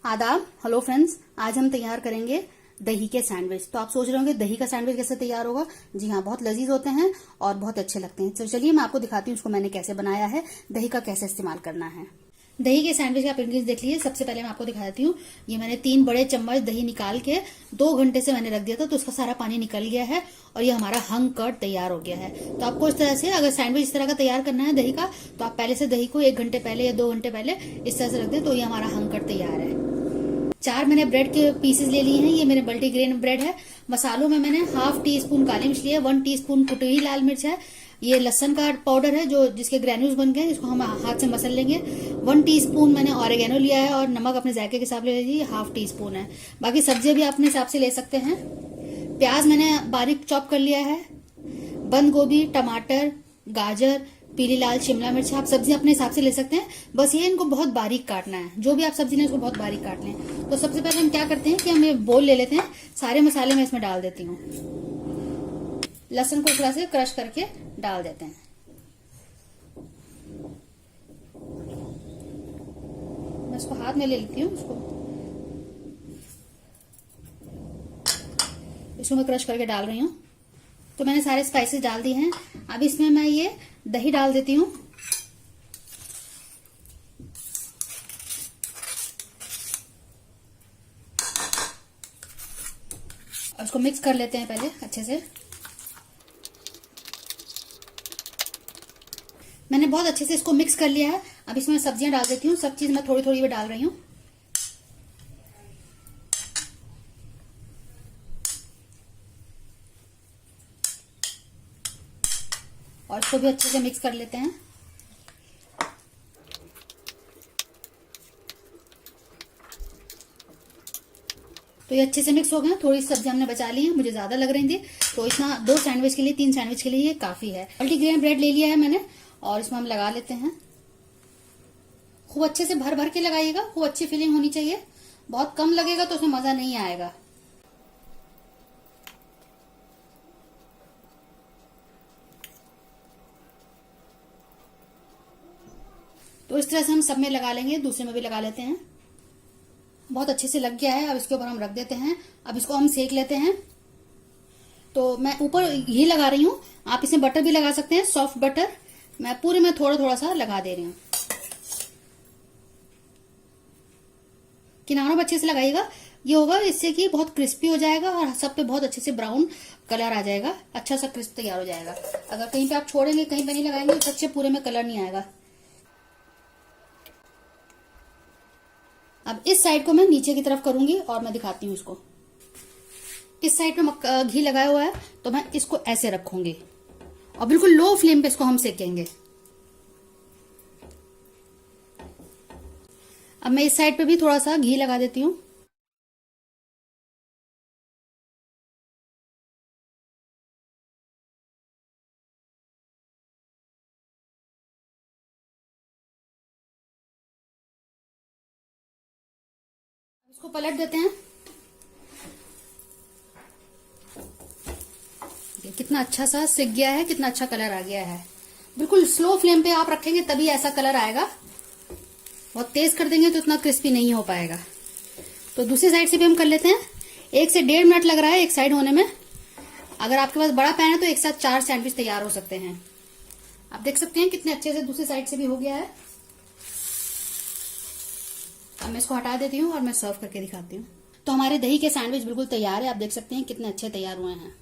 आदाब। Hello friends, आज हम तैयार करेंगे दही के सैंडविच। तो आप सोच रहे होंगे दही का सैंडविच कैसे तैयार होगा। जी हाँ, बहुत लजीज होते हैं और बहुत अच्छे लगते हैं। तो चलिए मैं आपको दिखाती हूँ उसको मैंने कैसे बनाया है, दही का कैसे इस्तेमाल करना है। दही के सैंडविच का आप इंग्रेडिएंट्स देख लीजिए। सबसे पहले मैं आपको दिखा देती हूँ। ये मैंने 3 बड़े चम्मच दही निकाल के 2 घंटे से मैंने रख दिया था, तो उसका सारा पानी निकल गया है और ये हमारा हंग कर्ड तैयार हो गया है। तो आपको इस तरह से अगर सैंडविच इस तरह का तैयार करना है दही का, तो आप पहले से दही को 1 घंटे पहले या 2 घंटे पहले इस तरह से रख दें, तो ये हमारा हंग कर्ड तैयार है। 4 मैंने ब्रेड के पीसेस ले लिए हैं। ये मेरे मल्टीग्रेन ब्रेड है। मसालों में मैंने ½ टीस्पून काली मिर्च लिया है, 1 टीस्पून कुटी हुई लाल मिर्च है। ये लहसन का पाउडर है जो जिसके ग्रेन्यूल्स बन गए, इसको हम हाथ से मसल लेंगे। 1 टीस्पून मैंने ऑरिगेनो लिया है और नमक अपने जायके के हिसाब ले लीजिए, ½ टीस्पून है। बाकी सब्जियां भी अपने हिसाब से ले सकते हैं। प्याज मैंने बारीक चॉप कर लिया है। बंद गोभी, टमाटर, गाजर, पीली लाल शिमला मिर्च, आप सब्जी अपने हिसाब से ले सकते हैं। बस ये इनको बहुत बारीक काटना है। जो भी आप सब्जी लें उसको बहुत बारीक काट लें। तो सबसे पहले हम क्या करते हैं कि हम ये बोल ले लेते हैं। सारे मसाले मैं इसमें डाल देती हूँ। लहसुन को थोड़ा से क्रश करके डाल देते हैं। मैं इसको हाथ में ले लेती हूँ। इसको मैं क्रश करके डाल रही हूँ। तो मैंने सारे स्पाइसेस डाल दिए हैं। अब इसमें मैं ये दही डाल देती हूँ। और इसको मिक्स कर लेते हैं पहले अच्छे से। मैंने बहुत अच्छे से इसको मिक्स कर लिया है। अब इसमें सब्जियां डाल देती हूँ। सब चीज मैं थोड़ी थोड़ी डाल रही हूँ। और इसको भी अच्छे से मिक्स कर लेते हैं। तो ये अच्छे से मिक्स हो गए। थोड़ी सब्जियां हमने बचा ली हैं, मुझे ज्यादा लग रही थी, तो इतना 2 सैंडविच के लिए 3 सैंडविच के लिए ये काफी है। मल्टीग्रेन ब्रेड ले लिया है मैंने और इसमें हम लगा लेते हैं। खूब अच्छे से भर भर के लगाइएगा। खूब अच्छी फीलिंग होनी चाहिए। बहुत कम लगेगा तो उसमें मजा नहीं आएगा। तो इस तरह से हम सब में लगा लेंगे। दूसरे में भी लगा लेते हैं। बहुत अच्छे से लग गया है। अब इसके ऊपर हम रख देते हैं। अब इसको हम सेक लेते हैं। तो मैं ऊपर घी लगा रही हूँ। आप इसमें बटर भी लगा सकते हैं, सॉफ्ट बटर। मैं पूरे में थोड़ा थोड़ा सा लगा दे रही हूँ। किनारों पर अच्छे से लगाइएगा। ये होगा इससे कि बहुत क्रिस्पी हो जाएगा और सब पे बहुत अच्छे से ब्राउन कलर आ जाएगा। अच्छा सा क्रिस्प तैयार हो जाएगा। अगर कहीं पे आप छोड़ेंगे, कहीं पे नहीं लगाएंगे, तो अच्छे पूरे में कलर नहीं आएगा। अब इस साइड को मैं नीचे की तरफ करूंगी और मैं दिखाती हूँ इसको। इस साइड पे घी लगाया हुआ है, तो मैं इसको ऐसे रखूंगी और बिल्कुल लो फ्लेम पे इसको हम सेकेंगे। अब मैं इस साइड पे भी थोड़ा सा घी लगा देती हूँ। इसको पलट देते हैं। ये कितना अच्छा सा सिक गया है, कितना अच्छा कलर आ गया है। बिल्कुल स्लो फ्लेम पे आप रखेंगे तभी ऐसा कलर आएगा। बहुत तेज कर देंगे तो इतना क्रिस्पी नहीं हो पाएगा। तो दूसरी साइड से भी हम कर लेते हैं। 1 से 1.5 मिनट लग रहा है एक साइड होने में। अगर आपके पास बड़ा पैन है तो एक साथ 4 सैंडविच तैयार हो सकते हैं। आप देख सकते हैं कितने अच्छे से दूसरी साइड से भी हो गया है। अब मैं इसको हटा देती हूँ और मैं सर्व करके दिखाती हूँ। तो हमारे दही के सैंडविच बिल्कुल तैयार है। आप देख सकते हैं कितने अच्छे तैयार हुए हैं।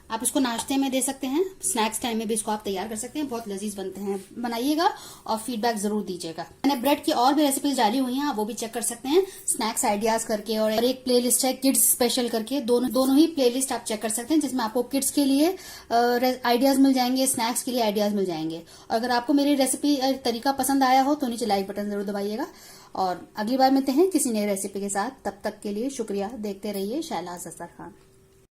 आप इसको नाश्ते में दे सकते हैं, स्नैक्स टाइम में भी इसको आप तैयार कर सकते हैं। बहुत लजीज बनते हैं। बनाइएगा और फीडबैक जरूर दीजिएगा। मैंने ब्रेड की और भी रेसिपीज डाली हुई हैं, आप वो भी चेक कर सकते हैं, स्नैक्स आइडियाज करके। और एक प्लेलिस्ट है किड्स स्पेशल करके। दोनों ही प्लेलिस्ट आप चेक कर सकते हैं, जिसमें आपको किड्स के लिए आइडियाज मिल जाएंगे, स्नैक्स के लिए आइडियाज मिल जाएंगे। और अगर आपको मेरी रेसिपी तरीका पसंद आया हो तो नीचे लाइक बटन जरूर दबाइएगा। और अगली बार मिलते हैं किसी नई रेसिपी के साथ। तब तक के लिए शुक्रिया। देखते रहिए शैलाज़ अख्तर खान।